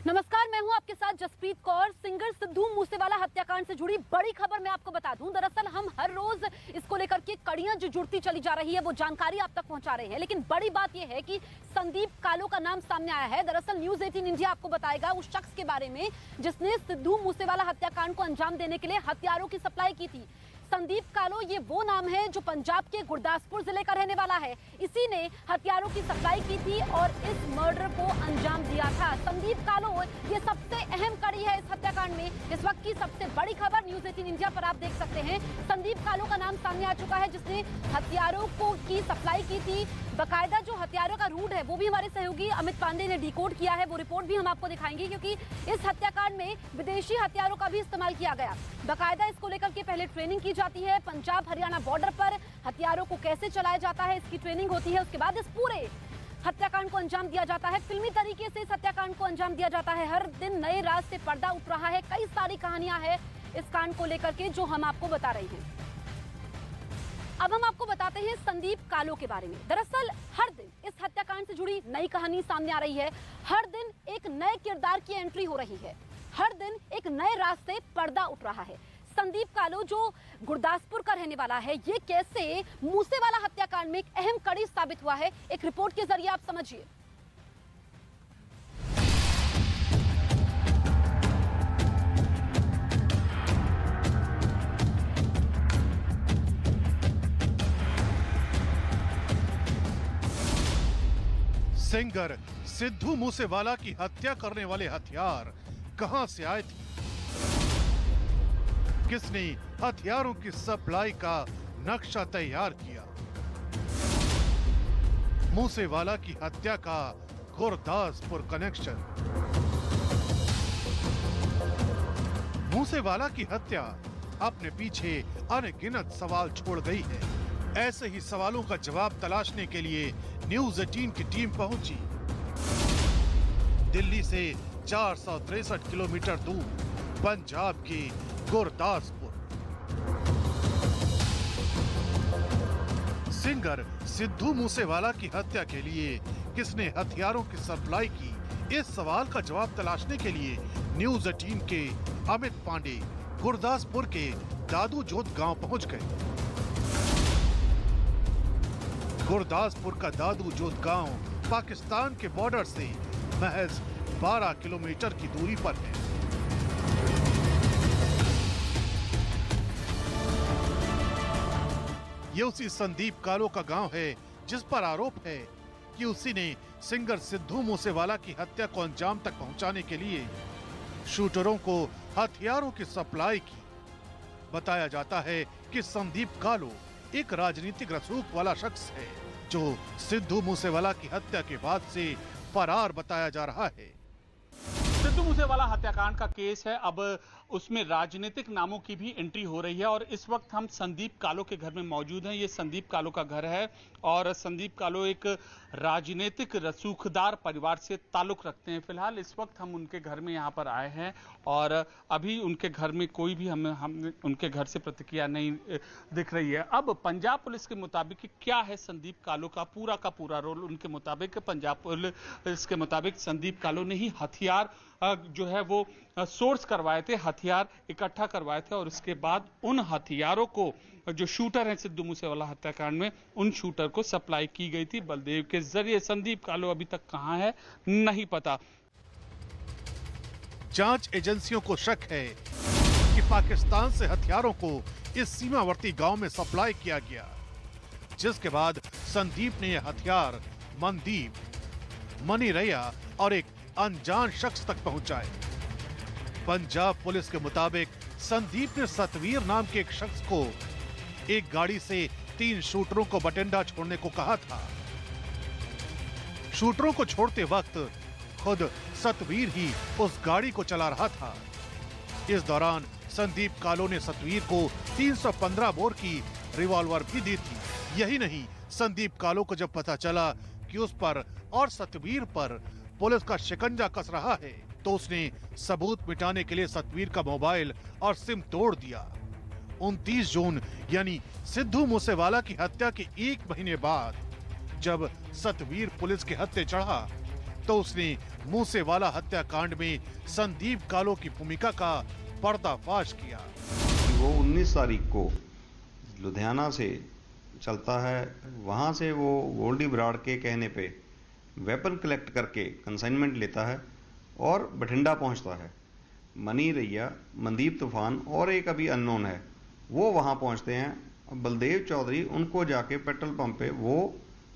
नमस्कार, मैं हूं आपके साथ जसप्रीत कौर। सिंगर सिद्धू मूसेवाला हत्याकांड से जुड़ी बड़ी खबर मैं आपको बता दूं। दरअसल हम हर रोज इसको लेकर के कड़ियां जो जुड़ती चली जा रही है वो जानकारी आप तक पहुंचा रहे हैं, लेकिन बड़ी बात यह है कि संदीप कालो का नाम सामने आया है। दरअसल न्यूज 18 इंडिया आपको बताएगा उस शख्स के बारे में जिसने सिद्धू मूसेवाला हत्याकांड को अंजाम देने के लिए हथियारों की सप्लाई की थी। संदीप कालो ये वो नाम है जो पंजाब के गुरदासपुर जिले का रहने वाला है। इसी ने हथियारों की सप्लाई की थी और इस मर्डर को अंजाम दिया था। संदीप कालो ये सबसे अहम कड़ी है इस हत्याकांड में। इस वक्त की सबसे बड़ी खबर न्यूज 18 इंडिया पर आप देख सकते हैं। संदीप कालो का नाम सामने आ चुका है जिसने हथियारों की सप्लाई की थी। बकायदा जो हथियारों का रूट है वो भी हमारे सहयोगी अमित पांडे ने डिकोड किया है। वो रिपोर्ट भी हम आपको दिखाएंगे क्योंकि इस हत्याकांड में विदेशी हथियारों का भी इस्तेमाल किया गया। बकायदा इसको लेकर के पहले ट्रेनिंग की जाती है। पंजाब हरियाणा बॉर्डर पर हथियारों को कैसे चलाया जाता है इसकी ट्रेनिंग होती है। उसके बाद इस पूरे हत्याकांड को अंजाम दिया जाता है। फिल्मी तरीके से इस हत्याकांड को अंजाम दिया जाता है। हर दिन नए राज से पर्दा उठ रहा है। कई सारी कहानियां हैं इस कांड को लेकर के जो हम आपको बता रहे हैं। अब हम आपको बताते हैं संदीप कालो के बारे में। दरअसल हर दिन इस हत्याकांड से जुड़ी नई कहानी सामने आ रही है। हर दिन एक नए किरदार की एंट्री हो रही है। हर दिन एक नए राज से पर्दा उठ रहा है। संदीप कालो जो गुरदासपुर का रहने वाला है, ये कैसे मूसेवाला हत्याकांड में एक अहम कड़ी साबित हुआ है, एक रिपोर्ट के जरिए आप समझिए। सिंगर सिद्धू मूसेवाला की हत्या करने वाले हथियार कहां से आए थे? किसने हथियारों की सप्लाई का नक्शा तैयार किया? मूसेवाला की हत्या का गुरदासपुर कनेक्शन। मूसेवाला की हत्या अपने पीछे अनगिनत सवाल छोड़ गई है। ऐसे ही सवालों का जवाब तलाशने के लिए न्यूज 18 की टीम पहुंची। दिल्ली से 463 किलोमीटर दूर पंजाब के गुरदासपुर। सिंगर सिद्धू मूसेवाला की हत्या के लिए किसने हथियारों की सप्लाई की, इस सवाल का जवाब तलाशने के लिए न्यूज 18 के अमित पांडे गुरदासपुर के दादू जोत गांव पहुंच गए। गुरदासपुर का दादू जोत गांव पाकिस्तान के बॉर्डर से महज 12 किलोमीटर की दूरी पर है। ये उसी संदीप कालो का गांव है जिस पर आरोप है कि उसी ने सिंगर सिद्धू मूसेवाला की हत्या को अंजाम तक पहुंचाने के लिए शूटरों को हथियारों की सप्लाई की। बताया जाता है कि संदीप कालो एक राजनीतिक रसूख वाला शख्स है जो सिद्धू मूसेवाला की हत्या के बाद से फरार बताया जा रहा है। सिद्धू मूसेवाला हत्याकांड का केस है, अब उसमें राजनीतिक नामों की भी एंट्री हो रही है और इस वक्त हम संदीप कालो के घर में मौजूद हैं। ये संदीप कालो का घर है और संदीप कालो एक राजनीतिक रसूखदार परिवार से ताल्लुक रखते हैं। फिलहाल इस वक्त हम उनके घर में यहाँ पर आए हैं और अभी उनके घर में कोई भी हम उनके घर से प्रतिक्रिया नहीं दिख रही है। अब पंजाब पुलिस के मुताबिक क्या है संदीप कालो का पूरा रोल? उनके मुताबिक पंजाब पुलिस के मुताबिक संदीप कालो ने ही हथियार जो है वो सोर्स करवाए थे, हथियार इकट्ठा करवाए थे और उसके बाद उन हथियारों को जो शूटर हैं सिद्धू मूसेवाला हत्याकांड में, उन शूटर को सप्लाई की गई थी बलदेव के जरिए। संदीप कालो अभी तक कहां है नहीं पता। जांच एजेंसियों को शक है कि पाकिस्तान से हथियारों को इस सीमावर्ती गांव में सप्लाई किया गया, जिसके बाद संदीप ने यह हथियार मनदीप, मनी रैया और एक अनजान शख्स तक पहुंचाए। पंजाब पुलिस के मुताबिक संदीप ने सतवीर नाम के एक शख्स को एक गाड़ी से 3 शूटरों को बटिंडा छोड़ने को कहा था। शूटरों को छोड़ते वक्त खुद सतवीर ही उस गाड़ी को चला रहा था। इस दौरान संदीप कालो ने सतवीर को 315 बोर की रिवॉल्वर भी दी थी। यही नहीं, संदीप कालो को जब पता चला कि उस पर और सतवीर पर पुलिस का शिकंजा कस रहा है तो उसने सबूत मिटाने के लिए सतवीर का मोबाइल और सिम तोड़ दिया। 29 जून यानी सिद्धू मूसेवाला की हत्या के 1 महीने बाद जब सतवीर पुलिस के हत्थे चढ़ा तो उसने मूसेवाला हत्याकांड में संदीप कालो की भूमिका का पर्दाफाश किया। वो 19 तारीख को लुधियाना से चलता है, वहाँ से वो गोल्डी बराड़ के कहने पे वेपन कलेक्ट करके कंसाइनमेंट लेता है और बठिंडा पहुँचता है। मनी रैया, मनदीप तूफान और एक अभी अननोन है, वो वहाँ पहुँचते हैं। बलदेव चौधरी उनको जाके पेट्रोल पंप पे वो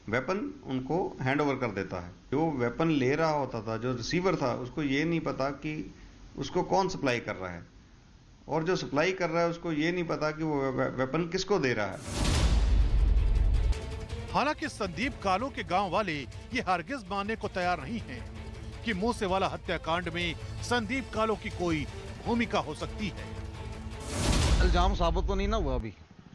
वेपन उनको हैंड ओवर कर देता है। जो वेपन ले रहा होता था, जो रिसीवर था, उसको ये नहीं पता कि उसको कौन सप्लाई कर रहा है, और जो सप्लाई कर रहा है उसको ये नहीं पता कि वो वेपन किसको दे रहा है। हालांकि संदीप कालो के गांव वाले ये हरगिज मानने को तैयार नहीं हैं कि मूसेवाला हत्याकांड में संदीप कालो की कोई भूमिका हो सकती है। इल्जाम साबित तो नहीं ना हुआ, अभी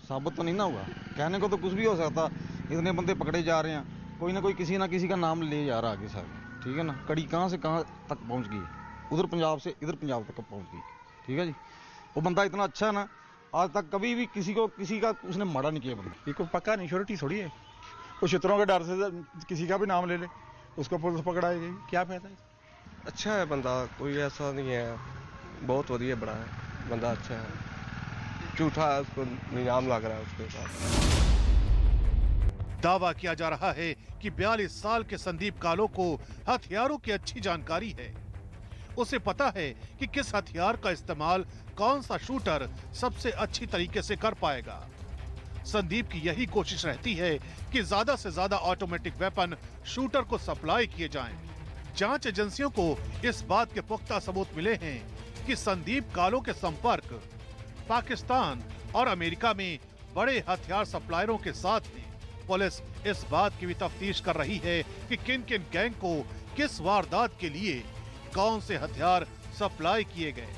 साबित तो नहीं ना हुआ। कहने को तो कुछ भी हो सकता, इतने बंदे पकड़े जा रहे हैं, कोई ना कोई किसी ना किसी का नाम ले जा रहा है आगे साहब, ठीक है ना। कड़ी कहाँ से कहाँ तक पहुँच गई, उधर पंजाब से इधर पंजाब तक पहुँच गई, ठीक है जी। वो बंदा इतना अच्छा है ना, आज तक कभी भी किसी का उसने माड़ा नहीं किया। बंदा ये कोई पक्का नहीं, श्योरिटी थोड़ी है। कुछ चित्रों के डर से किसी का भी नाम ले ले, उसको पुलिस पकड़ाएगी, क्या फायदा है। अच्छा है बंदा, कोई ऐसा नहीं है, बहुत वधिया बड़ा है बंदा, अच्छा है। झूठा है, उसको निजाम लग रहा है उसके साथ। दावा किया जा रहा है कि 42 साल के संदीप कालो को हथियारों की अच्छी जानकारी है। उसे पता है कि किस हथियार का इस्तेमाल कौन सा शूटर सबसे अच्छी तरीके से कर पाएगा। संदीप की यही कोशिश रहती है कि ज्यादा से ज्यादा ऑटोमेटिक वेपन शूटर को सप्लाई किए जाएं। जांच एजेंसियों को इस बात के पुख्ता सबूत मिले हैं कि संदीप कालो के संपर्क पाकिस्तान और अमेरिका में बड़े हथियार सप्लायरों के साथ हैं। पुलिस इस बात की भी तफ्तीश कर रही है कि किन किन गैंग को किस वारदात के लिए कौन से हथियार सप्लाई किए गए।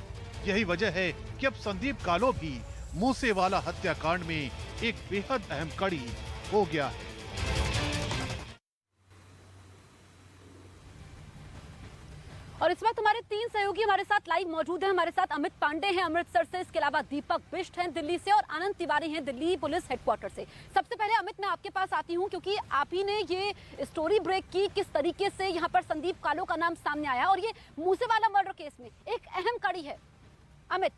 यही वजह है कि अब संदीप कालो भी मूसेवाला हत्याकांड में एक बेहद अहम कड़ी हो गया है। और इस वक्त हमारे 3 सहयोगी हमारे साथ लाइव मौजूद हैं। हमारे साथ अमित पांडे हैं अमृतसर से, इसके अलावा दीपक बिष्ट हैं दिल्ली से, और आनंद तिवारी हैं दिल्ली पुलिस हेडक्वार्टर से। सबसे पहले अमित, मैं आपके पास आती हूं क्योंकि आप ही ने ये स्टोरी ब्रेक की, किस तरीके से यहाँ पर संदीप कालो का नाम सामने आया, और ये मूसेवाला मर्डर केस में एक अहम कड़ी है। अमित।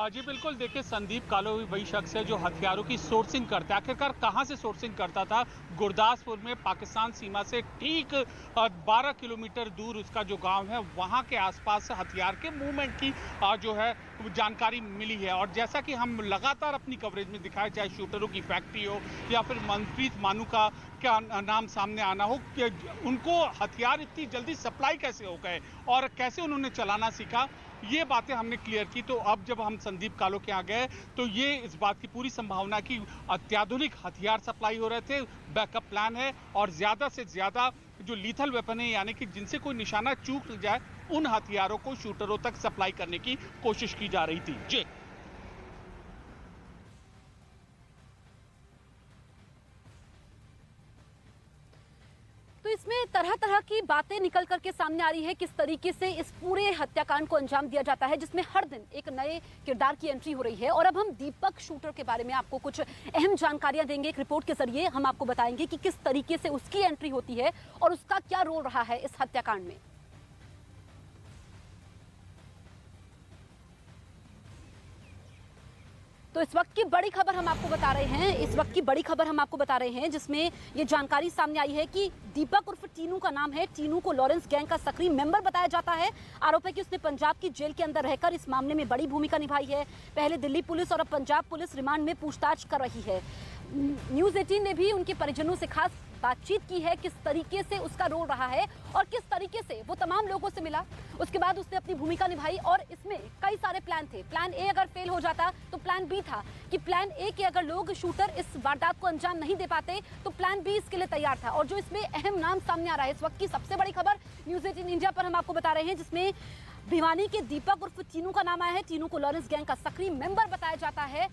जी बिल्कुल, देखिए संदीप कालो वही शख्स है जो हथियारों की सोर्सिंग करता है। आखिरकार कहां से सोर्सिंग करता था? गुरदासपुर में पाकिस्तान सीमा से ठीक 12 किलोमीटर दूर उसका जो गांव है, वहां के आसपास से हथियार के मूवमेंट की जो है जानकारी मिली है। और जैसा कि हम लगातार अपनी कवरेज में दिखाए, चाहे शूटरों की फैक्ट्री हो या फिर मनप्रीत मानू का क्या नाम सामने आना हो, कि उनको हथियार इतनी जल्दी सप्लाई कैसे हो गए और कैसे उन्होंने चलाना सीखा, ये बातें हमने क्लियर की। तो अब जब हम संदीप कालो के यहाँ गए तो ये इस बात की पूरी संभावना कि अत्याधुनिक हथियार सप्लाई हो रहे थे, बैकअप प्लान है, और ज्यादा से ज्यादा जो लीथल वेपन है, यानी कि जिनसे कोई निशाना चूक जाए, उन हथियारों को शूटरों तक सप्लाई करने की कोशिश की जा रही थी। जी तो इसमें तरह तरह की बातें निकल करके सामने आ रही है, किस तरीके से इस पूरे हत्याकांड को अंजाम दिया जाता है, जिसमें हर दिन एक नए किरदार की एंट्री हो रही है। और अब हम दीपक शूटर के बारे में आपको कुछ अहम जानकारियां देंगे। एक रिपोर्ट के जरिए हम आपको बताएंगे कि किस तरीके से उसकी एंट्री होती है और उसका क्या रोल रहा है इस हत्याकांड में। तो इस वक्त की बड़ी खबर हम आपको बता रहे हैं, जिसमें ये जानकारी सामने आई है कि दीपक उर्फ टीनू का नाम है। टीनू को लॉरेंस गैंग का सक्रिय मेंबर बताया जाता है। आरोप है कि उसने पंजाब की जेल के अंदर रहकर इस मामले में बड़ी भूमिका निभाई है। पहले दिल्ली पुलिस और अब पंजाब पुलिस रिमांड में पूछताछ कर रही है। न्यूज़ 18 ने भी उनके परिजनों से खास बातचीत की है, किस तरीके से उसका रोल रहा है और किस तरीके से वो तमाम लोगों से मिला, उसके बाद उसने अपनी भूमिका निभाई। और इसमें कई सारे प्लान थे। प्लान ए अगर फेल हो जाता तो प्लान बी था कि प्लान ए के अगर लोग शूटर इस वारदात को अंजाम नहीं दे पाते तो प्लान बी इसके लिए तैयार था। और जो इसमें अहम नाम सामने आ रहा है, इस वक्त की सबसे बड़ी खबर न्यूज़ 18 इंडिया पर हम आपको बता रहे हैं, जिसमें भिवानी के दीपक उर्फ टीनू का नाम आया है। टीनू को लॉरेंस गैंग का सक्रिय मेंबर बताया जाता है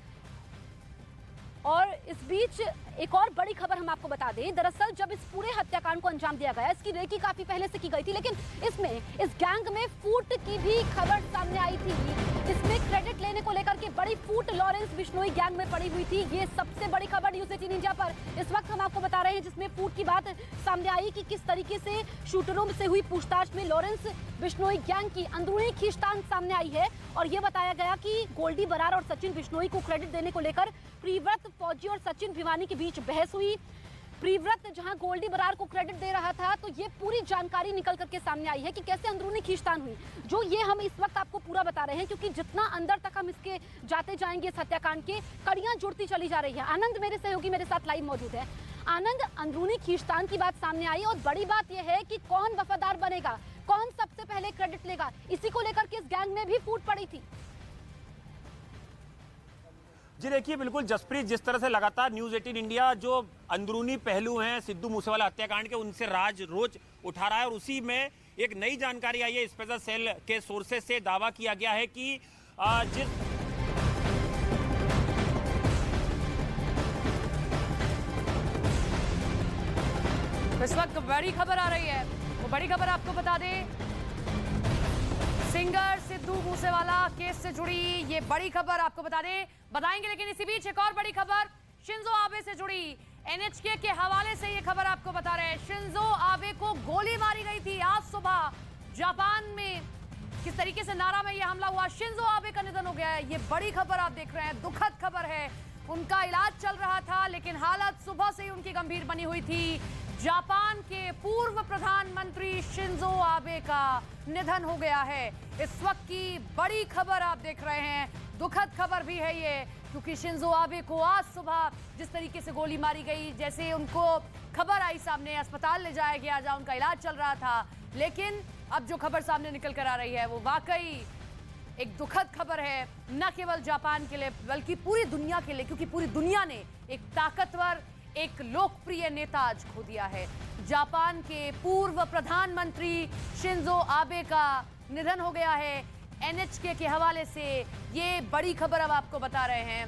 और इस बीच एक और बड़ी खबर हम आपको बता दें। दरअसल जब इस पूरे हत्याकांड को अंजाम दिया गया, इसकी रेकी काफी पहले से की गई थी, लेकिन इसमें इस गैंग में फूट की भी खबर सामने आई थी। इसमें क्रेडिट लेने को लेकर के बड़ी फूट लॉरेंस बिश्नोई गैंग में पड़ी हुई थी। ये सबसे बड़ी खबर न्यूज़ 18 इंडिया पर इस वक्त हम आपको बता रहे हैं, जिसमें फूट की बात सामने आई कि किस तरीके से शूटरों से हुई पूछताछ में लॉरेंस बिश्नोई गैंग की अंदरूनी खींचतान सामने आई है। और ये बताया गया कि गोल्डी बरार और सचिन बिश्नोई को क्रेडिट देने को लेकर प्रिव्रत फौजी और सचिन भिवानी के बीच बहस हुई। प्रिव्रत जहां गोल्डी बरार को क्रेडिट दे रहा था, तो ये पूरी जानकारी निकल करके सामने आई है कि कैसे अंदरूनी खींचतान हुई, जो ये हम इस वक्त आपको पूरा बता रहे हैं, क्योंकि जितना अंदर तक हम इसके जाते जाएंगे इस हत्याकांड के, कड़ियां जुड़ती चली जा रही है। आनंद मेरे सहयोगी मेरे साथ लाइव मौजूद है। आनंद, अंदरूनी खींचतान की बात सामने आई और बड़ी बात यह है कि कौन वफादार बनेगा, कौन सबसे पहले क्रेडिट लेगा, इसी को लेकर के इस गैंग में भी फूट पड़ी थी। जी देखिए, बिल्कुल जसप्रीत, जिस तरह से लगातार न्यूज़ 18 इंडिया जो अंदरूनी पहलू हैं सिद्धू मूसेवाला हत्याकांड के, उनसे राज रोज उठा रहा है, और उसी में एक नई जानकारी आई है। स्पेशल सेल के सोर्सेज से दावा किया गया है कि इस वक्त बड़ी खबर आ रही है, वो बड़ी खबर आपको बता दें, सिंगर सिद्धू मूसेवाला केस से जुड़ी ये बड़ी खबर आपको बताएंगे। लेकिन इसी बीच एक और बड़ी खबर शिंजो आबे से जुड़ी, एनएचके के हवाले से ये खबर आपको बता रहे हैं। शिंजो आबे को गोली मारी गई थी आज सुबह जापान में। किस तरीके से नारा में ये हमला हुआ, शिंजो आबे का निधन हो गया है, ये बड़ी खबर आप देख रहे हैं, दुखद खबर है। उनका इलाज चल रहा था, लेकिन हालत सुबह से ही उनकी गंभीर बनी हुई थी। जापान के पूर्व प्रधानमंत्री शिंजो आबे का निधन हो गया है। इस वक्त की बड़ी खबर आप देख रहे हैं, दुखद खबर भी है ये, क्योंकि शिंजो आबे को आज सुबह जिस तरीके से गोली मारी गई, जैसे उनको खबर आई सामने, अस्पताल ले जाया गया जहां उनका इलाज चल रहा था, लेकिन अब जो खबर सामने निकल कर आ रही है वो वाकई एक दुखद खबर है, न केवल जापान के लिए बल्कि पूरी दुनिया के लिए, क्योंकि पूरी दुनिया ने एक ताकतवर, एक लोकप्रिय नेता आज खो दिया है। जापान के पूर्व प्रधानमंत्री शिंजो आबे का निधन हो गया है। एनएचके के हवाले से ये बड़ी खबर अब आपको बता रहे हैं।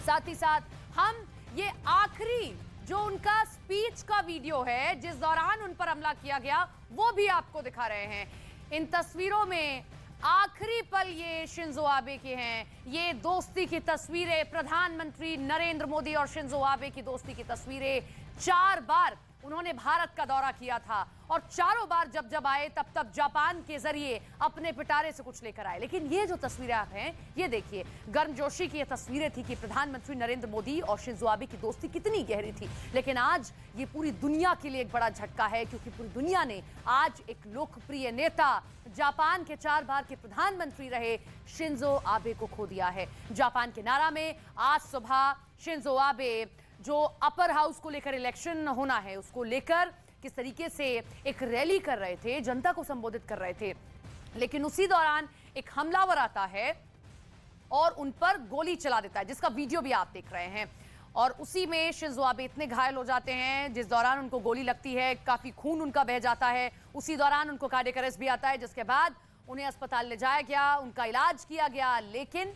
साथ ही साथ हम ये आखिरी जो उनका स्पीच का वीडियो है, जिस दौरान उन पर हमला किया गया, वो भी आपको दिखा रहे हैं। इन तस्वीरों में आखिरी पल ये शिंजो आबे के हैं। ये दोस्ती की तस्वीरें, प्रधानमंत्री नरेंद्र मोदी और शिंजो आबे की दोस्ती की तस्वीरें। 4 बार उन्होंने भारत का दौरा किया था और चारों बार जब जब आए तब जापान के जरिए अपने पिटारे से कुछ लेकर आए। लेकिन ये जो तस्वीरें आप हैं, ये देखिए, गर्मजोशी की ये तस्वीरें थी कि प्रधानमंत्री नरेंद्र मोदी और शिंजो आबे की दोस्ती कितनी गहरी थी। लेकिन आज ये पूरी दुनिया के लिए एक बड़ा झटका है, क्योंकि पूरी दुनिया ने आज एक लोकप्रिय नेता, जापान के 4 बार के प्रधानमंत्री रहे शिंजो आबे को खो दिया है। जापान के नारा में आज सुबह शिंजो आबे जो अपर हाउस को लेकर इलेक्शन होना है, उसको लेकर किस तरीके से एक रैली कर रहे थे, जनता को संबोधित कर रहे थे, लेकिन उसी दौरान एक हमलावर आता है और उन पर गोली चला देता है, जिसका वीडियो भी आप देख रहे हैं। और उसी में शिंजो आबे इतने घायल हो जाते हैं, जिस दौरान उनको गोली लगती है, काफी खून उनका बह जाता है। उसी दौरान उनको कार्डियक अरेस्ट भी आता है, जिसके बाद उन्हें अस्पताल ले जाया गया, उनका इलाज किया गया। लेकिन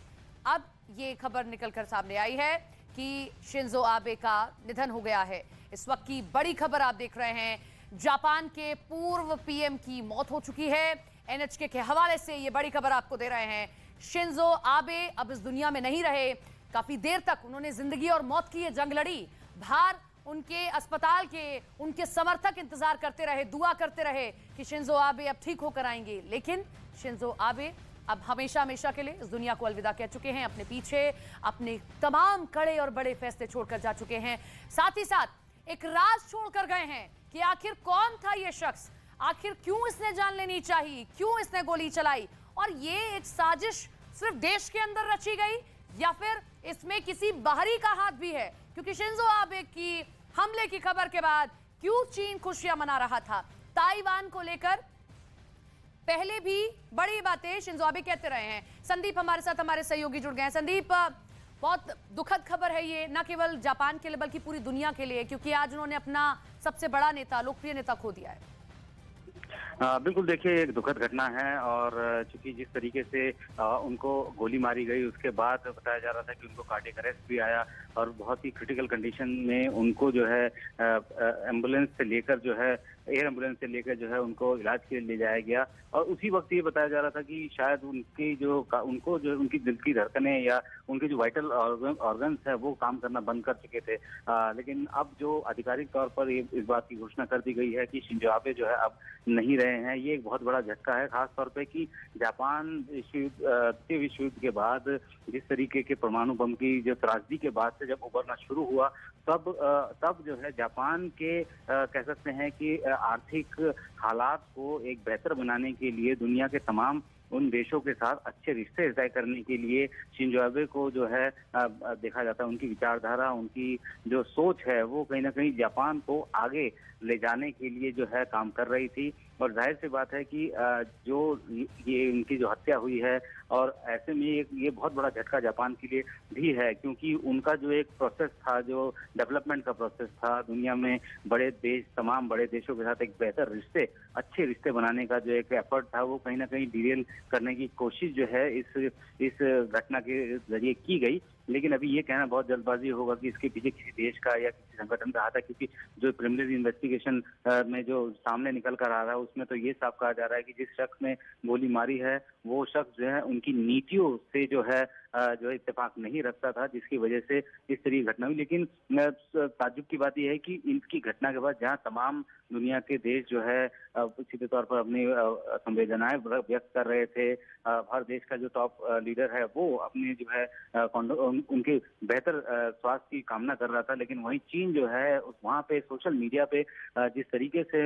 अब ये खबर निकलकर सामने आई है कि शिंजो आबे का निधन हो गया है। इस वक्त की बड़ी खबर आप देख रहे हैं, जापान के पूर्व पीएम की मौत हो चुकी है। एनएचके के हवाले से ये बड़ी खबर आपको दे रहे हैं। शिंजो आबे अब इस दुनिया में नहीं रहे। काफी देर तक उन्होंने जिंदगी और मौत की ये जंग लड़ी। बाहर उनके अस्पताल के उनके समर्थक इंतजार करते रहे, दुआ करते रहे कि शिंजो आबे अब ठीक होकर आएंगे। लेकिन शिंजो आबे अब हमेशा हमेशा के लिए इस दुनिया को अलविदा कह चुके हैं। अपने पीछे अपने तमाम कड़े और बड़े फैसले छोड़कर जा चुके हैं। साथ ही साथ एक राज छोड़कर गए हैं कि आखिर कौन था ये शख्स, आखिर क्यों इसने जान लेनी चाहिए, क्यों इसने गोली चलाई, और ये एक साजिश सिर्फ देश के अंदर रची गई या फिर इसमें किसी बाहरी का हाथ भी है। क्योंकि शिंजो आबे की हमले की खबर के बाद क्यों चीन खुशियां मना रहा था, ताइवान को लेकर पहले भी बड़ी बातें शिंजो आबे कहते रहे हैं। संदीप हमारे साथ, हमारे सहयोगी जुड़ गए हैं। संदीप, बहुत दुखद खबर है ये, न केवल जापान के लिए बल्कि पूरी दुनिया के लिए, क्योंकि आज उन्होंने अपना सबसे बड़ा नेता, लोकप्रिय नेता खो दिया है। बिल्कुल, देखिए एक दुखद घटना है और चूंकि जिस तरीके से उनको गोली मारी गई उसके बाद बताया जा रहा था कि उनको कार्डियक अरेस्ट भी आया और बहुत ही क्रिटिकल कंडीशन में उनको जो है एम्बुलेंस से लेकर जो है एयर एम्बुलेंस से लेकर जो है उनको इलाज के लिए ले जाया गया और उसी वक्त ये बताया जा रहा था कि शायद उनकी दिल की धड़कनें या उनके जो वाइटल ऑर्गन्स है वो काम करना बंद कर चुके थे। लेकिन अब जो आधिकारिक तौर पर इस बात की घोषणा कर दी गई है कि शिंजो आबे जो है अब नहीं रहे हैं। ये एक बहुत बड़ा झटका है, खास तौर पे कि जापान द्वितीय विश्व युद्ध के बाद जिस तरीके के परमाणु बम की जो त्रासदी के बाद से जब उभरना शुरू हुआ तब जो है जापान के कह सकते हैं कि आर्थिक हालात को एक बेहतर बनाने के लिए दुनिया के तमाम उन देशों के साथ अच्छे रिश्ते तय करने के लिए शिंजो आबे को जो है देखा जाता है उनकी विचारधारा, उनकी जो सोच है वो कहीं ना कहीं जापान को आगे ले जाने के लिए जो है काम कर रही थी। और जाहिर सी बात है कि जो ये उनकी जो हत्या हुई है और ऐसे में ये बहुत बड़ा झटका जापान के लिए भी है, क्योंकि उनका जो एक प्रोसेस था, जो डेवलपमेंट का प्रोसेस था, दुनिया में तमाम बड़े देशों के साथ एक बेहतर अच्छे रिश्ते बनाने का जो एक एफर्ट था वो कहीं ना कहीं डिरेल करने की कोशिश जो है इस घटना के जरिए की गई। लेकिन अभी ये कहना बहुत जल्दबाजी होगा कि इसके पीछे किसी देश का या किसी संगठन का हाथ है, क्योंकि जो प्रिलिमिनरी इन्वेस्टिगेशन में जो सामने निकल कर आ रहा है उसमें तो ये साफ कहा जा रहा है कि जिस शख्स ने गोली मारी है वो शख्स जो है उनकी नीतियों से जो है इत्तेफाक नहीं रखता था, जिसकी वजह से इस तरह की घटना हुई। लेकिन ताज्जुब की बात यह है कि इनकी घटना के बाद जहां तमाम दुनिया के देश जो है सीधे तौर पर अपनी संवेदनाएं व्यक्त कर रहे थे, हर देश का जो टॉप लीडर है वो अपने जो है उनके बेहतर स्वास्थ्य की कामना कर रहा था, लेकिन वहीं चीन जो है वहां पे सोशल मीडिया पे जिस तरीके से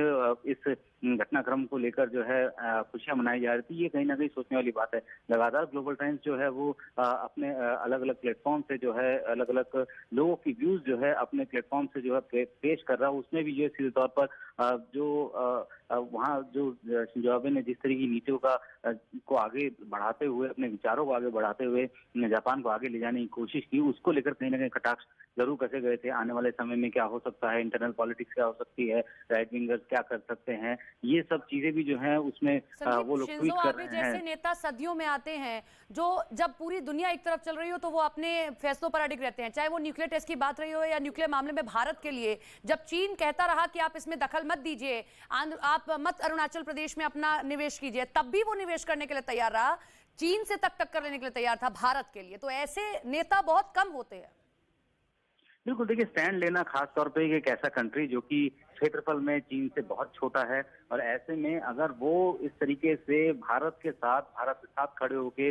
इस घटनाक्रम को लेकर जो है खुशियां मनाई जा रही थी, ये कहीं ना कहीं सोचने वाली बात है। लगातार ग्लोबल टाइम्स जो है वो अपने अलग अलग प्लेटफॉर्म से जो है अलग अलग लोगों की व्यूज जो है अपने प्लेटफॉर्म से जो है पेश कर रहा है। उसमें भी जो सीधे तौर पर वहाँ जो शिंजो आबे ने जिस तरह की नीतियों को आगे बढ़ाते हुए, अपने विचारों को आगे बढ़ाते हुए जापान को आगे ले जाने की कोशिश की, उसको लेकर कहीं ना कहीं कटाक्ष जरूर कसे गए थे। आने वाले समय में क्या हो सकता है, इंटरनल पॉलिटिक्स क्या हो सकती है, राइट विंगर्स क्या कर सकते हैं, ये सब चीजें भी जो है उसमें वो लोग ट्वीट कर रहे हैं। जैसे नेता सदियों में आते हैं जो जब पूरी दुनिया एक तरफ चल रही हो तो वो अपने फैसलों पर अडिग रहते हैं, चाहे वो न्यूक्लियर टेस्ट की बात रही हो या न्यूक्लियर मामले में भारत के लिए जब चीन कहता रहा कि आप इसमें दखल मत दीजिए, आप मत अरुणाचल प्रदेश में अपना निवेश कीजिए, तब भी वो निवेश करने के लिए तैयार रहा, चीन से तक टक्कर लेने के लिए तैयार था भारत के लिए। तो ऐसे नेता बहुत कम होते हैं। बिल्कुल, देखिए स्टैंड लेना, खास तौर पे एक ऐसा कंट्री जो कि क्षेत्रफल में चीन से बहुत छोटा है और ऐसे में अगर वो इस तरीके से भारत के साथ खड़े होके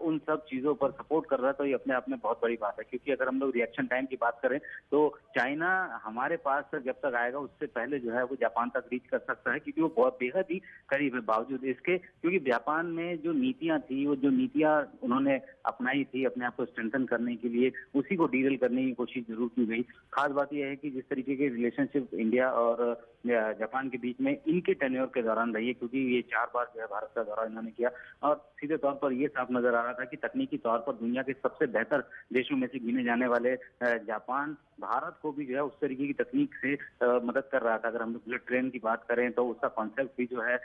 उन सब चीजों पर सपोर्ट कर रहा है तो ये अपने आप में बहुत बड़ी बात है। क्योंकि अगर हम लोग रिएक्शन टाइम की बात करें तो चाइना हमारे पास जब तक आएगा उससे पहले जो है वो जापान तक रीच कर सकता है, क्योंकि वो बहुत बेहद ही करीब है। बावजूद इसके क्योंकि जापान में जो नीतियां थी, वो जो नीतियां उन्होंने अपनाई थी अपने आप को स्ट्रेंथन करने के लिए, उसी को डीरेल करने की कोशिश जरूर की गई। खास बात यह है कि जिस तरीके के रिलेशनशिप इंडिया और जापान के बीच में इनके टेन्योर के दौरान रही है, क्योंकि ये 4 बार जो है भारत का दौरा इन्होंने किया और सीधे तौर पर ये साफ नजर आ रहा था कि तकनीकी तौर पर दुनिया के सबसे बेहतर देशों में से गिने जाने वाले जापान भारत को भी जो है उस तरीके की तकनीक से मदद कर रहा था। अगर हम बुलेट ट्रेन की बात करें तो उसका कॉन्सेप्ट भी जो है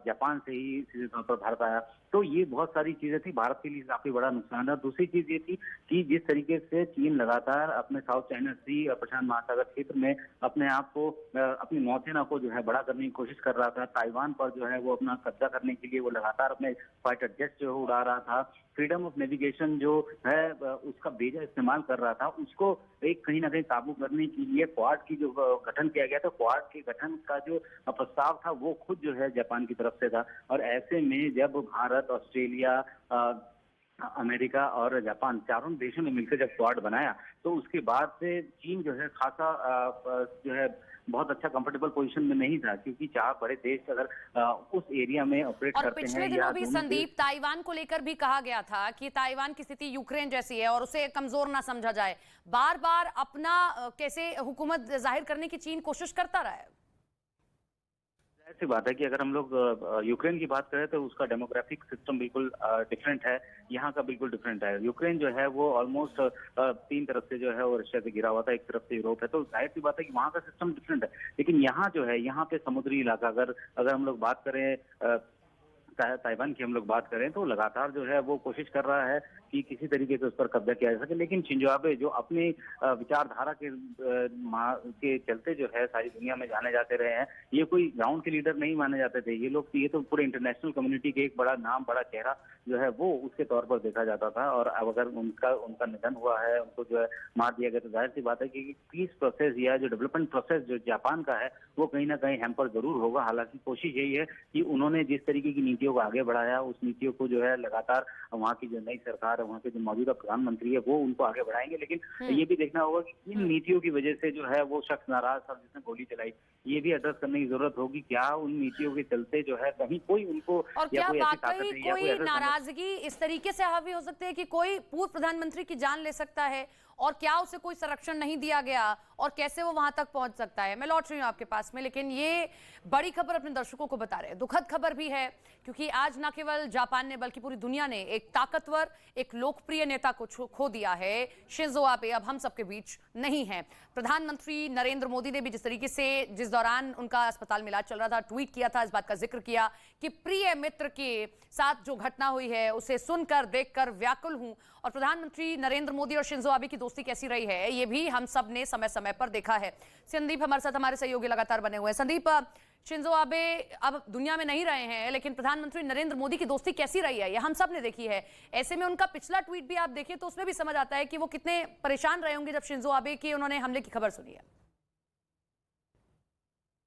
जापान से ही सीधे तौर पर भारत आया। तो ये बहुत सारी चीजें थी, भारत के लिए काफी बड़ा नुकसान है। दूसरी चीज ये थी कि जिस तरीके से चीन लगातार अपने साउथ चाइना सी और प्रशांत महासागर क्षेत्र में अपने आप को, अपनी नौसेना को जो है बड़ा करने की कोशिश कर रहा था, ताइवान पर जो है वो अपना कब्जा करने के लिए वो लगातार अपने फाइटर जेट जो है उड़ा रहा था, फ्रीडम ऑफ नेविगेशन जो है उसका बेजा इस्तेमाल कर रहा था, उसको एक कहीं ना कहीं काबू करने के लिए क्वाड की जो गठन किया गया था, क्वाड के गठन का जो प्रस्ताव था वो खुद जो है जापान की तरफ से था। और ऐसे में जब भारत, ऑस्ट्रेलिया, अमेरिका और जापान चारों देशों ने मिलकर जब क्वाड बनाया तो उसके बाद से चीन जो है खासा जो है बहुत अच्छा कंफर्टेबल पोजीशन में नहीं था, क्योंकि 4 बड़े देश अगर उस एरिया में ऑपरेट करते हैं। और पिछले दिनों भी संदीप ताइवान को लेकर भी कहा गया था कि ताइवान की स्थिति यूक्रेन जैसी है और उसे कमजोर ना समझा जाए। बार बार अपना कैसे हुकूमत जाहिर करने की चीन कोशिश करता रहा है। ऐसी बात है कि अगर हम लोग यूक्रेन की बात करें तो उसका डेमोग्राफिक सिस्टम बिल्कुल डिफरेंट है, यहाँ का बिल्कुल डिफरेंट है। यूक्रेन जो है वो ऑलमोस्ट 3 तरफ से जो है वो रशिया से घिरा हुआ था, एक तरफ से यूरोप है, तो जाहिर सी बात है कि वहाँ का सिस्टम डिफरेंट है। लेकिन यहाँ जो है, यहाँ पे समुद्री इलाका, अगर हम लोग बात करें ताइवान की हम लोग बात करें तो लगातार जो है वो कोशिश कर रहा है कि किसी तरीके से उस पर कब्जा किया जा सके। लेकिन शिंजो आबे जो अपनी विचारधारा के चलते जो है सारी दुनिया में जाने जाते रहे हैं, ये कोई ग्राउंड के लीडर नहीं माने जाते थे। ये तो पूरे इंटरनेशनल कम्युनिटी के एक बड़ा नाम, बड़ा चेहरा जो है वो उसके तौर पर देखा जाता था। और अब अगर उनका निधन हुआ है, उनको जो है मार दिया गया, तो जाहिर सी बात है कि पीस प्रोसेस या जो डेवलपमेंट प्रोसेस जो जापान का है वो कहीं ना कहीं हैम्पर जरूर होगा। हालांकि कोशिश यही है कि उन्होंने जिस तरीके की नीतियों को आगे बढ़ाया, उस नीतियों को जो है लगातार वहाँ की जो नई सरकार है, वहाँ के जो मौजूदा प्रधानमंत्री है वो उनको आगे बढ़ाएंगे। लेकिन ये भी देखना होगा कि इन नीतियों की वजह से जो है वो शख्स नाराज था जिसने गोली चलाई, ये भी एड्रेस करने की जरूरत होगी। क्या उन नीतियों के चलते जो है कहीं कोई उनको और क्या वाकई कोई नाराजगी इस तरीके से हावी हो सकती है कि कोई पूर्व प्रधानमंत्री की जान ले सकता है, और क्या उसे कोई संरक्षण नहीं दिया गया, और कैसे वो वहां तक पहुंच सकता है? मैं लौट रही हूं आपके पास में, लेकिन ये बड़ी खबर अपने दर्शकों को बता रहे हैं, दुखद खबर भी है, क्योंकि आज न केवल जापान ने बल्कि पूरी दुनिया ने एक ताकतवर, एक लोकप्रिय नेता को खो दिया है। शिंजो आबे अब हम सबके बीच नहीं है। प्रधानमंत्री नरेंद्र मोदी ने भी जिस तरीके से, जिस दौरान उनका अस्पताल में इलाज चल रहा था, ट्वीट किया था, इस बात का जिक्र किया कि प्रिय मित्र के साथ जो घटना हुई है उसे सुनकर देखकर व्याकुल हूं। और प्रधानमंत्री नरेंद्र मोदी और शिंजो आबे की दोस्ती कैसी रही है ये भी हम सब ने समय समय पर देखा है। संदीप हमारे साथ, हमारे सहयोगी लगातार बने हुए हैं। संदीप, शिंजो आबे अब दुनिया में नहीं रहे हैं, लेकिन प्रधानमंत्री नरेंद्र मोदी की दोस्ती कैसी रही है ये हम सब ने देखी है। ऐसे में उनका पिछला ट्वीट भी आप देखें तो उसमें भी समझ आता है कि वो कितने परेशान रहे होंगे जब शिंजो आबे के उन्होंने हमले की खबर सुनी है।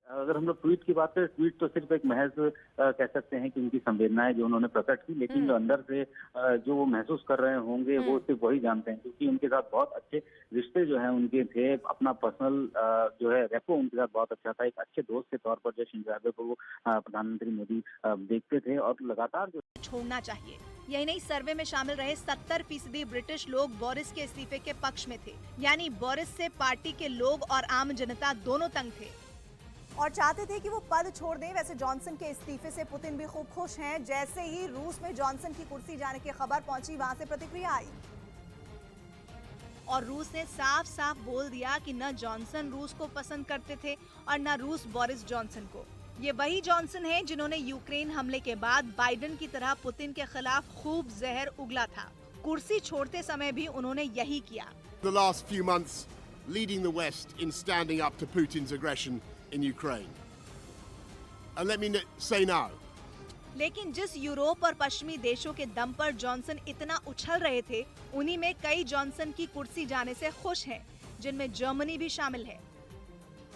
अगर हम लोग ट्वीट की बात करें, ट्वीट तो सिर्फ एक महज कह सकते हैं कि उनकी संवेदनाएं जो उन्होंने प्रकट की, लेकिन जो अंदर से जो वो महसूस कर रहे होंगे वो सिर्फ वही जानते हैं, क्योंकि उनके साथ बहुत अच्छे रिश्ते जो हैं उनके थे। अपना पर्सनल जो है रेपो उनके साथ बहुत अच्छा था। एक अच्छे दोस्त के तौर पर जो शिंजो आबे को वो प्रधानमंत्री मोदी देखते थे और लगातार जो छोड़ना चाहिए। यही नहीं, सर्वे में शामिल रहे 70% ब्रिटिश लोग बोरिस के इस्तीफे के पक्ष में थे, यानी बोरिस से पार्टी के लोग और आम जनता दोनों तंग थे और चाहते थे कि वो पद छोड़ दें। वैसे जॉनसन के इस्तीफे से पुतिन भी खूब खुश हैं। जैसे ही रूस में जॉनसन की कुर्सी जाने की खबर पहुंची, वहां से प्रतिक्रिया आई और रूस ने साफ साफ बोल दिया कि न जॉनसन रूस को पसंद करते थे और न रूस बोरिस जॉनसन को। ये वही जॉनसन है जिन्होंने यूक्रेन हमले के बाद बाइडेन की तरह पुतिन के खिलाफ खूब जहर उगला था। कुर्सी छोड़ते समय भी उन्होंने यही किया। The last few months leading the West in standing up to Putin's aggression in Ukraine. And let me say now. लेकिन जिस यूरोप और पश्चिमी देशों के दम पर जॉनसन इतना उछल रहे थे, उन्हीं में कई जॉनसन की कुर्सी जाने से खुश हैं, जिनमें जर्मनी भी शामिल है,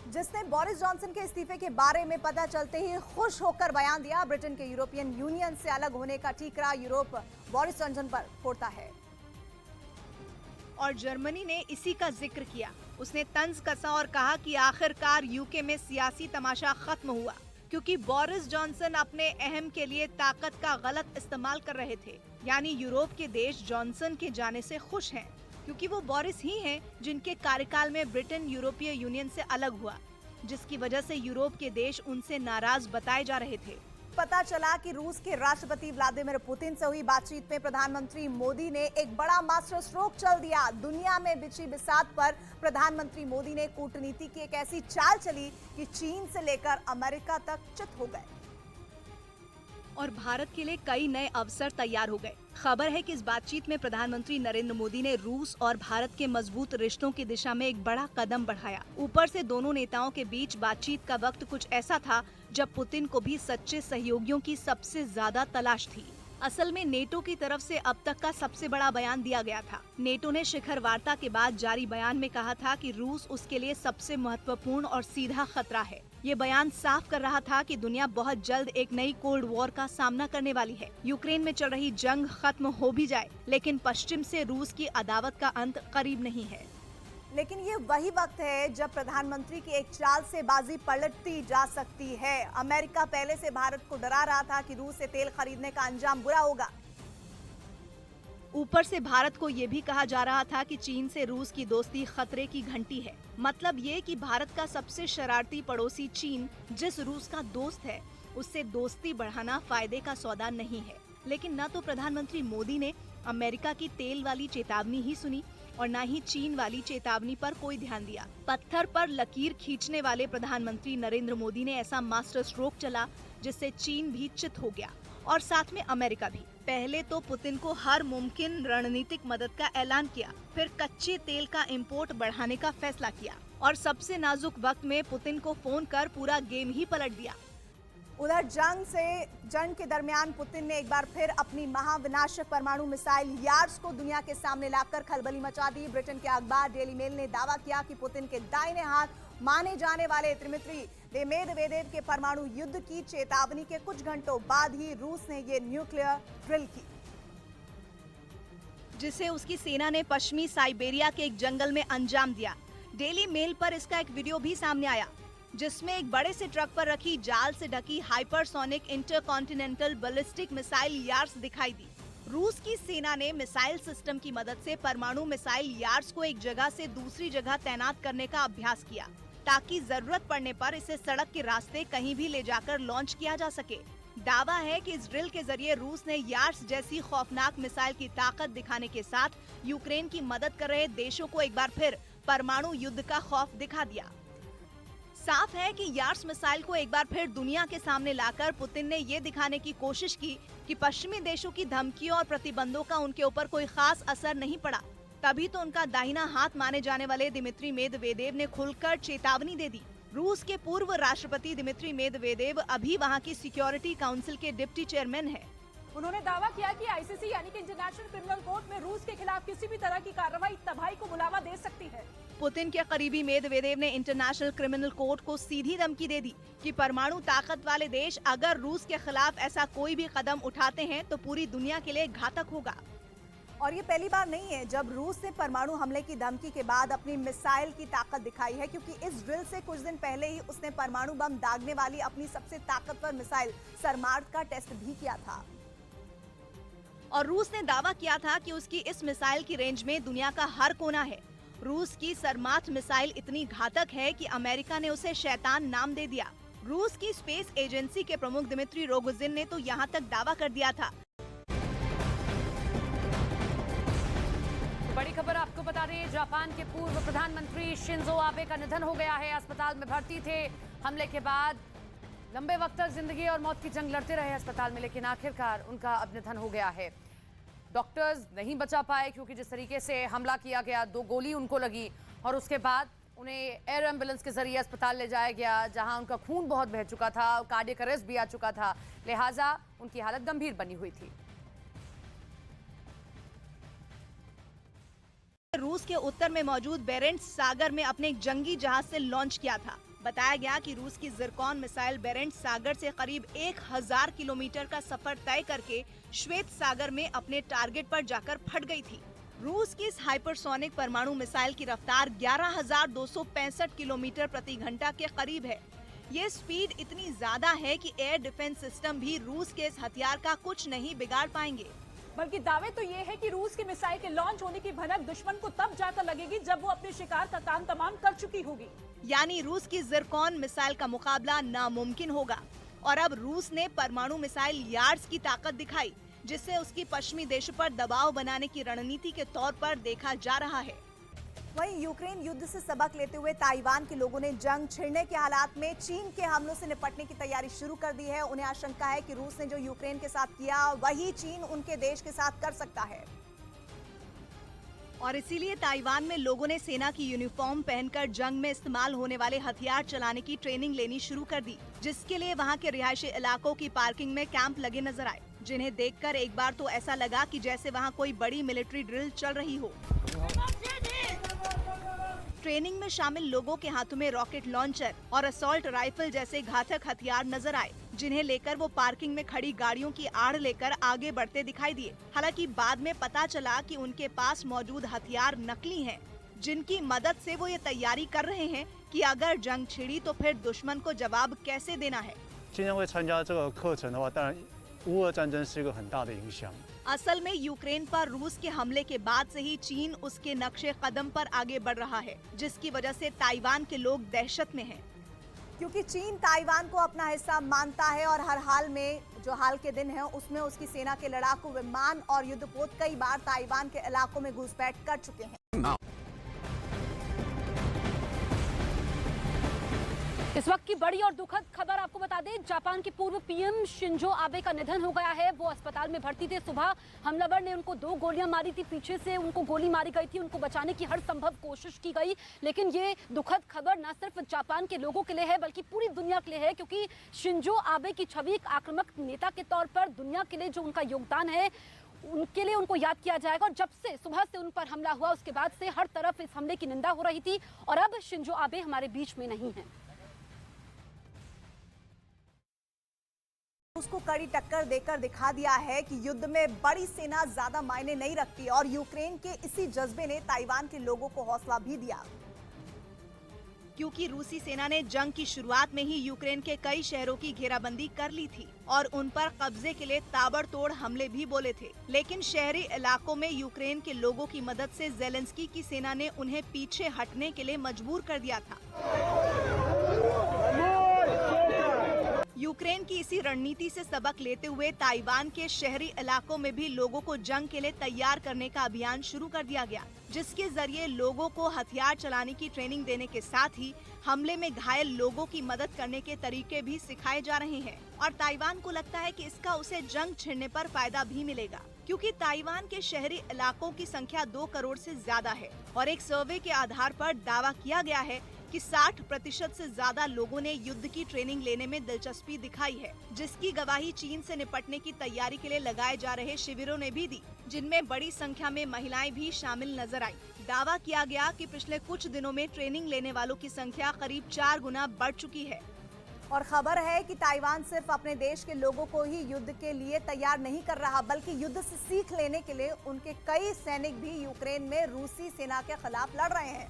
जिसने बोरिस जॉनसन के इस्तीफे के बारे में पता चलते ही खुश होकर बयान दिया। ब्रिटेन के यूरोपियन यूनियन से अलग होने का ठीकरा यूरोप बोरिस जॉनसन पर फोड़ता है और जर्मनी ने इसी का जिक्र किया। उसने तंज कसा और कहा कि आखिरकार यूके में सियासी तमाशा खत्म हुआ, क्योंकि बोरिस जॉनसन अपने अहम के लिए ताकत का गलत इस्तेमाल कर रहे थे। यानी यूरोप के देश जॉनसन के जाने से खुश हैं, क्योंकि वो बोरिस ही हैं जिनके कार्यकाल में ब्रिटेन यूरोपीय यूनियन से अलग हुआ, जिसकी वजह से यूरोप के देश उनसे नाराज बताए जा रहे थे। पता चला कि रूस के राष्ट्रपति व्लादिमीर पुतिन से हुई बातचीत में प्रधानमंत्री मोदी ने एक बड़ा मास्टर स्ट्रोक चल दिया। दुनिया में बिछी बिसात पर प्रधानमंत्री मोदी ने कूटनीति की एक ऐसी चाल चली कि चीन से लेकर अमेरिका तक चित हो गए और भारत के लिए कई नए अवसर तैयार हो गए। खबर है कि इस बातचीत में प्रधानमंत्री नरेंद्र मोदी ने रूस और भारत के मजबूत रिश्तों की दिशा में एक बड़ा कदम बढ़ाया। ऊपर से दोनों नेताओं के बीच बातचीत का वक्त कुछ ऐसा था जब पुतिन को भी सच्चे सहयोगियों की सबसे ज्यादा तलाश थी। असल में नेटो की तरफ से अब तक का सबसे बड़ा बयान दिया गया था। नेटो ने शिखर वार्ता के बाद जारी बयान में कहा था कि रूस उसके लिए सबसे महत्वपूर्ण और सीधा खतरा है। ये बयान साफ कर रहा था कि दुनिया बहुत जल्द एक नई कोल्ड वॉर का सामना करने वाली है। यूक्रेन में चल रही जंग खत्म हो भी जाए, लेकिन पश्चिम से रूस की अदावत का अंत करीब नहीं है। लेकिन ये वही वक्त है जब प्रधानमंत्री की एक चाल से बाजी पलटती जा सकती है। अमेरिका पहले से भारत को डरा रहा था कि रूस से तेल खरीदने का अंजाम बुरा होगा। ऊपर से भारत को ये भी कहा जा रहा था कि चीन से रूस की दोस्ती खतरे की घंटी है। मतलब ये कि भारत का सबसे शरारती पड़ोसी चीन जिस रूस का दोस्त है, उससे दोस्ती बढ़ाना फायदे का सौदा नहीं है। लेकिन न तो प्रधानमंत्री मोदी ने अमेरिका की तेल वाली चेतावनी ही सुनी और न ही चीन वाली चेतावनी पर कोई ध्यान दिया। पत्थर पर लकीर खींचने वाले प्रधानमंत्री नरेंद्र मोदी ने ऐसा मास्टर स्ट्रोक चला जिससे चीन भी चित हो गया और साथ में अमेरिका भी। पहले तो पुतिन को हर मुमकिन रणनीतिक मदद का ऐलान किया, फिर कच्चे तेल का इंपोर्ट बढ़ाने का फैसला किया और सबसे नाजुक वक्त में पुतिन को फोन कर पूरा गेम ही पलट दिया। उधर जंग के दरमियान पुतिन ने एक बार फिर अपनी महाविनाशक परमाणु मिसाइल यार्स को दुनिया के सामने लाकर खलबली मचा दी। ब्रिटेन के अखबार डेली मेल ने दावा किया कि पुतिन के दाहिने हाथ माने जाने वाले त्रिमित्री मेदवेदेव के परमाणु युद्ध की चेतावनी के कुछ घंटों बाद ही रूस ने ये न्यूक्लियर ड्रिल की, जिसे उसकी सेना ने पश्चिमी साइबेरिया के एक जंगल में अंजाम दिया। डेली मेल पर इसका एक वीडियो भी सामने आया जिसमें एक बड़े से ट्रक पर रखी जाल से ढकी hypersonic intercontinental ballistic missile Yars दिखाई दी। रूस की सेना ने मिसाइल सिस्टम की मदद से परमाणु मिसाइल यार्स को एक जगह से दूसरी जगह तैनात करने का अभ्यास किया ताकि जरूरत पड़ने पर इसे सड़क के रास्ते कहीं भी ले जाकर लॉन्च किया जा सके। दावा है कि इस ड्रिल के जरिए रूस ने यार्स जैसी खौफनाक मिसाइल की ताकत दिखाने के साथ यूक्रेन की मदद कर रहे देशों को एक बार फिर परमाणु युद्ध का खौफ दिखा दिया। साफ है कि यार्स मिसाइल को एक बार फिर दुनिया के सामने लाकर पुतिन ने ये दिखाने की कोशिश की कि पश्चिमी देशों की धमकियों और प्रतिबंधों का उनके ऊपर कोई खास असर नहीं पड़ा। तभी तो उनका दाहिना हाथ माने जाने वाले दिमित्री मेदवेदेव ने खुलकर चेतावनी दे दी। रूस के पूर्व राष्ट्रपति दिमित्री मेदवेदेव अभी वहां की सिक्योरिटी काउंसिल के डिप्टी चेयरमैन हैं। उन्होंने दावा किया कि आईसीसी यानी कि इंटरनेशनल क्रिमिनल कोर्ट में रूस के खिलाफ किसी भी तरह की कार्रवाई तबाही को बुलावा दे सकती है। पुतिन के करीबी मेदवेदेव ने इंटरनेशनल क्रिमिनल कोर्ट को सीधी धमकी दे दी कि परमाणु ताकत वाले देश अगर रूस के खिलाफ ऐसा कोई भी कदम उठाते हैं तो पूरी दुनिया के लिए घातक होगा। और ये पहली बार नहीं है जब रूस ने परमाणु हमले की धमकी के बाद अपनी मिसाइल की ताकत दिखाई है, क्योंकि इस ड्रिल से कुछ दिन पहले ही उसने परमाणु बम दागने वाली अपनी सबसे ताकतवर मिसाइल सरमार्ट का टेस्ट भी किया था। और रूस ने दावा किया था कि उसकी इस मिसाइल की रेंज में दुनिया का हर कोना है। रूस की सरमार्ट मिसाइल इतनी घातक है कि अमेरिका ने उसे शैतान नाम दे दिया। रूस की स्पेस एजेंसी के प्रमुख दिमित्री रोगोजिन ने तो यहाँ तक दावा कर दिया था। बड़ी खबर आपको बता दें, जापान के पूर्व प्रधानमंत्री शिंजो आबे का निधन हो गया है। अस्पताल में भर्ती थे। हमले के बाद लंबे वक्त तक जिंदगी और मौत की जंग लड़ते रहे अस्पताल में, लेकिन आखिरकार उनका अब निधन हो गया है। डॉक्टर्स नहीं बचा पाए क्योंकि जिस तरीके से हमला किया गया, 2 गोली उनको लगी और उसके बाद उन्हें एयर एम्बुलेंस के जरिए अस्पताल ले जाया गया, जहां उनका खून बहुत बह चुका था, कार्डियक अरेस्ट भी आ चुका था, लिहाजा उनकी हालत गंभीर बनी हुई थी। रूस के उत्तर में मौजूद बेरेंट्स सागर में अपने एक जंगी जहाज से लॉन्च किया था। बताया गया कि रूस की जिरकॉन मिसाइल बेरेंट्स सागर से करीब 1000 किलोमीटर का सफर तय करके श्वेत सागर में अपने टारगेट पर जाकर फट गई थी। रूस की इस हाइपरसोनिक परमाणु मिसाइल की रफ्तार 11,265 किलोमीटर प्रति घंटा के करीब है। ये स्पीड इतनी ज्यादा है कि एयर डिफेंस सिस्टम भी रूस के इस हथियार का कुछ नहीं बिगाड़ पाएंगे। बल्कि दावे तो ये है कि रूस के मिसाइल के लॉन्च होने की भनक दुश्मन को तब जाकर लगेगी जब वो अपने शिकार का काम तमाम कर चुकी होगी। यानी रूस की जिरकॉन मिसाइल का मुकाबला नामुमकिन होगा। और अब रूस ने परमाणु मिसाइल यार्ड्स की ताकत दिखाई, जिससे उसकी पश्चिमी देशों पर दबाव बनाने की रणनीति के तौर पर देखा जा रहा है। वहीं यूक्रेन युद्ध से सबक लेते हुए ताइवान के लोगों ने जंग छिड़ने के हालात में चीन के हमलों से निपटने की तैयारी शुरू कर दी है। उन्हें आशंका है कि रूस ने जो यूक्रेन के साथ किया वही चीन उनके देश के साथ कर सकता है। और इसीलिए ताइवान में लोगों ने सेना की यूनिफॉर्म पहनकर जंग में इस्तेमाल होने वाले हथियार चलाने की ट्रेनिंग लेनी शुरू कर दी, जिसके लिए वहां के रिहायशी इलाकों की पार्किंग में कैंप लगे नजर आए, जिन्हें देखकर एक बार तो ऐसा लगा कि जैसे वहां कोई बड़ी मिलिट्री ड्रिल चल रही हो। ट्रेनिंग में शामिल लोगों के हाथों में रॉकेट लॉन्चर और असॉल्ट राइफल जैसे घातक हथियार नजर आए, जिन्हें लेकर वो पार्किंग में खड़ी गाड़ियों की आड़ लेकर आगे बढ़ते दिखाई दिए। हालांकि बाद में पता चला कि उनके पास मौजूद हथियार नकली हैं, जिनकी मदद से वो ये तैयारी कर रहे हैं कि अगर जंग छिड़ी तो फिर दुश्मन को जवाब कैसे देना है। 乌俄战争是一个很大的影响。 असल में यूक्रेन पर रूस के हमले के बाद से ही चीन उसके नक्शे कदम पर आगे बढ़ रहा है, जिसकी वजह से ताइवान के लोग दहशत में हैं। क्योंकि चीन ताइवान को अपना हिस्सा मानता है और हर हाल में जो हाल के दिन है उसमें उसकी सेना के लड़ाकू विमान और युद्धपोत कई बार ताइवान के इलाकों में घुसपैठ कर चुके हैं। इस वक्त की बड़ी और दुखद खबर आपको बता दें, जापान के पूर्व पीएम शिंजो आबे का निधन हो गया है। वो अस्पताल में भर्ती थे। सुबह हमलावर ने उनको 2 गोलियां मारी थी, पीछे से उनको गोली मारी गई थी। उनको बचाने की हर संभव कोशिश की गई, लेकिन ये दुखद खबर न सिर्फ जापान के लोगों के लिए है बल्कि पूरी दुनिया के लिए है, क्योंकि शिंजो आबे की छवि एक आक्रामक नेता के तौर पर दुनिया के लिए जो उनका योगदान है उनके लिए उनको याद किया जाएगा। और जब से सुबह से उन पर हमला हुआ उसके बाद से हर तरफ इस हमले की निंदा हो रही थी और अब शिंजो आबे हमारे बीच में नहीं है। उसको कड़ी टक्कर देकर दिखा दिया है कि युद्ध में बड़ी सेना ज्यादा मायने नहीं रखती और यूक्रेन के इसी जज्बे ने ताइवान के लोगों को हौसला भी दिया। क्योंकि रूसी सेना ने जंग की शुरुआत में ही यूक्रेन के कई शहरों की घेराबंदी कर ली थी और उन पर कब्जे के लिए ताबड़तोड़ हमले भी बोले थे, लेकिन शहरी इलाकों में यूक्रेन के लोगों की मदद से ज़ेलेंस्की की सेना ने उन्हें पीछे हटने के लिए मजबूर कर दिया था। यूक्रेन की इसी रणनीति से सबक लेते हुए ताइवान के शहरी इलाकों में भी लोगों को जंग के लिए तैयार करने का अभियान शुरू कर दिया गया, जिसके जरिए लोगों को हथियार चलाने की ट्रेनिंग देने के साथ ही हमले में घायल लोगों की मदद करने के तरीके भी सिखाए जा रहे हैं। और ताइवान को लगता है कि इसका उसे जंग छिड़ने पर फायदा भी मिलेगा, क्योंकि ताइवान के शहरी इलाकों की संख्या 2 करोड़ से ज्यादा है और एक सर्वे के आधार पर दावा किया गया है कि 60% से ज्यादा लोगों ने युद्ध की ट्रेनिंग लेने में दिलचस्पी दिखाई है, जिसकी गवाही चीन से निपटने की तैयारी के लिए लगाए जा रहे शिविरों ने भी दी, जिनमें बड़ी संख्या में महिलाएं भी शामिल नजर आई। दावा किया गया कि पिछले कुछ दिनों में ट्रेनिंग लेने वालों की संख्या करीब 4 गुना बढ़ चुकी है। और खबर है कि ताइवान सिर्फ अपने देश के लोगों को ही युद्ध के लिए तैयार नहीं कर रहा, बल्कि युद्ध से सीख लेने के लिए उनके कई सैनिक भी यूक्रेन में रूसी सेना के खिलाफ लड़ रहे हैं।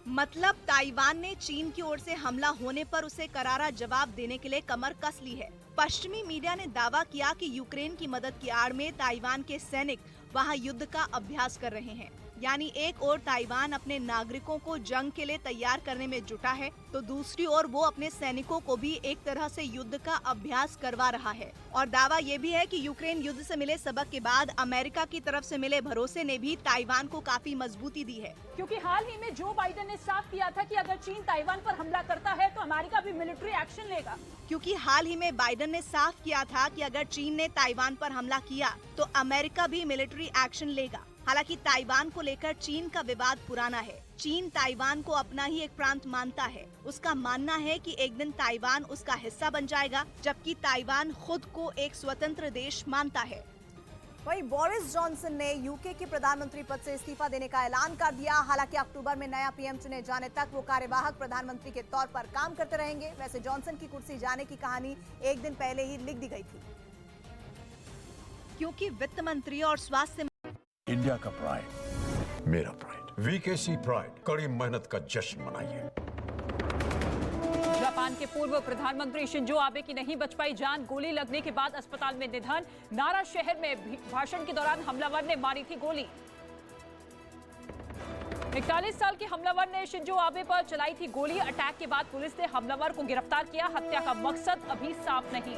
मतलब ताइवान ने चीन की ओर से हमला होने पर उसे करारा जवाब देने के लिए कमर कस ली है। पश्चिमी मीडिया ने दावा किया कि यूक्रेन की मदद की आड़ में ताइवान के सैनिक वहां युद्ध का अभ्यास कर रहे हैं। यानी एक ओर ताइवान अपने नागरिकों को जंग के लिए तैयार करने में जुटा है, तो दूसरी ओर वो अपने सैनिकों को भी एक तरह से युद्ध का अभ्यास करवा रहा है। और दावा ये भी है कि यूक्रेन युद्ध से मिले सबक के बाद अमेरिका की तरफ से मिले भरोसे ने भी ताइवान को काफी मजबूती दी है। क्योंकि हाल ही में जो बाइडेन ने साफ किया था कि अगर चीन ताइवान पर हमला करता है तो अमेरिका भी मिलिट्री एक्शन लेगा। क्योंकि हाल ही में बाइडेन ने साफ किया था कि अगर चीन ने ताइवान पर हमला किया तो अमेरिका भी मिलिट्री एक्शन लेगा। हालांकि ताइवान को लेकर चीन का विवाद पुराना है। चीन ताइवान को अपना ही एक प्रांत मानता है। उसका मानना है कि एक दिन ताइवान उसका हिस्सा बन जाएगा, जबकि ताइवान खुद को एक स्वतंत्र देश मानता है। वहीं बोरिस जॉनसन ने यूके के प्रधानमंत्री पद से इस्तीफा देने का ऐलान कर दिया। हालांकि अक्टूबर में नया पीएम चुने जाने तक वो कार्यवाहक प्रधानमंत्री के तौर पर काम करते रहेंगे। वैसे जॉनसन की कुर्सी जाने की कहानी एक दिन पहले ही लिख दी गई थी, क्योंकि वित्त मंत्री और स्वास्थ्य इंडिया का प्राइड, मेरा प्राइड, वीकेसी प्राइड, कड़ी मेहनत का जश्न मनाइए। जापान के पूर्व प्रधानमंत्री शिंजो आबे की नहीं बच पाई जान, गोली लगने के बाद अस्पताल में निधन। नारा शहर में भाषण के दौरान हमलावर ने मारी थी गोली। 41 साल के हमलावर ने शिंजो आबे पर चलाई थी गोली। अटैक के बाद पुलिस ने हमलावर को गिरफ्तार किया। हत्या का मकसद अभी साफ नहीं।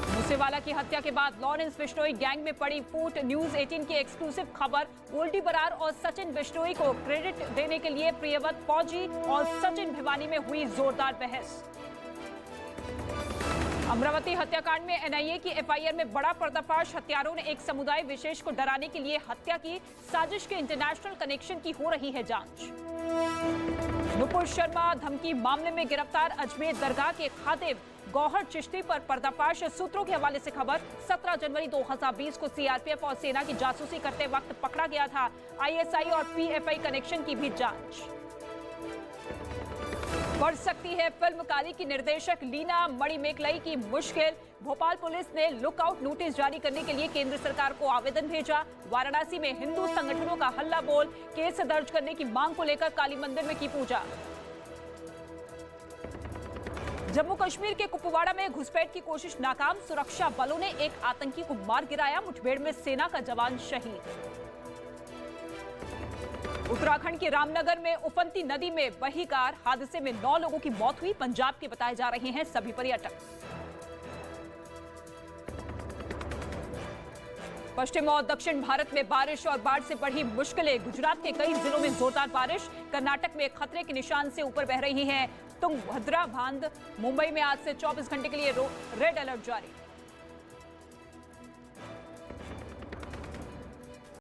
मूसेवाला की हत्या के बाद लॉरेंस बिश्नोई गैंग में पड़ी फूट। न्यूज 18 की एक्सक्लूसिव खबर। गोल्डी बरार और सचिन बिश्नोई को क्रेडिट देने के लिए प्रियव्रत फौजी और सचिन भिवानी में हुई जोरदार बहस। अमरावती हत्याकांड में एनआईए की एफआईआर में बड़ा पर्दाफाश। हत्यारों ने एक समुदाय विशेष को डराने के लिए हत्या की। साजिश के इंटरनेशनल कनेक्शन की हो रही है जांच। नुपुर शर्मा धमकी मामले में गिरफ्तार। अजमेर दरगाह के खातिब गौहर चिश्ती पर पर्दाफाश। सूत्रों के हवाले से खबर। 17 जनवरी 2020 को सीआरपीएफ और सेना की जासूसी करते वक्त पकड़ा गया था। आईएसआई और पीएफआई कनेक्शन की भी जांच। बढ़ सकती है फिल्मकारी की निर्देशक लीना मणिमेकलाई की मुश्किल। भोपाल पुलिस ने लुकआउट नोटिस जारी करने के लिए केंद्र सरकार को आवेदन भेजा। वाराणसी में हिंदू संगठनों का हल्ला बोल। केस दर्ज करने की मांग को लेकर काली मंदिर में की पूजा। जम्मू कश्मीर के कुपवाड़ा में घुसपैठ की कोशिश नाकाम, सुरक्षा बलों ने एक आतंकी को मार गिराया, मुठभेड़ में सेना का जवान शहीद। उत्तराखंड के रामनगर में उफनती नदी में बही कार, हादसे में 9 लोगों की मौत हुई, पंजाब के बताए जा रहे हैं सभी पर्यटक। पश्चिम और दक्षिण भारत में बारिश और बाढ़ से बढ़ी मुश्किलें, गुजरात के कई जिलों में जोरदार बारिश, कर्नाटक में खतरे के निशान से ऊपर बह रही है तुंगभद्रा बांध, मुंबई में आज से 24 घंटे के लिए रेड अलर्ट जारी।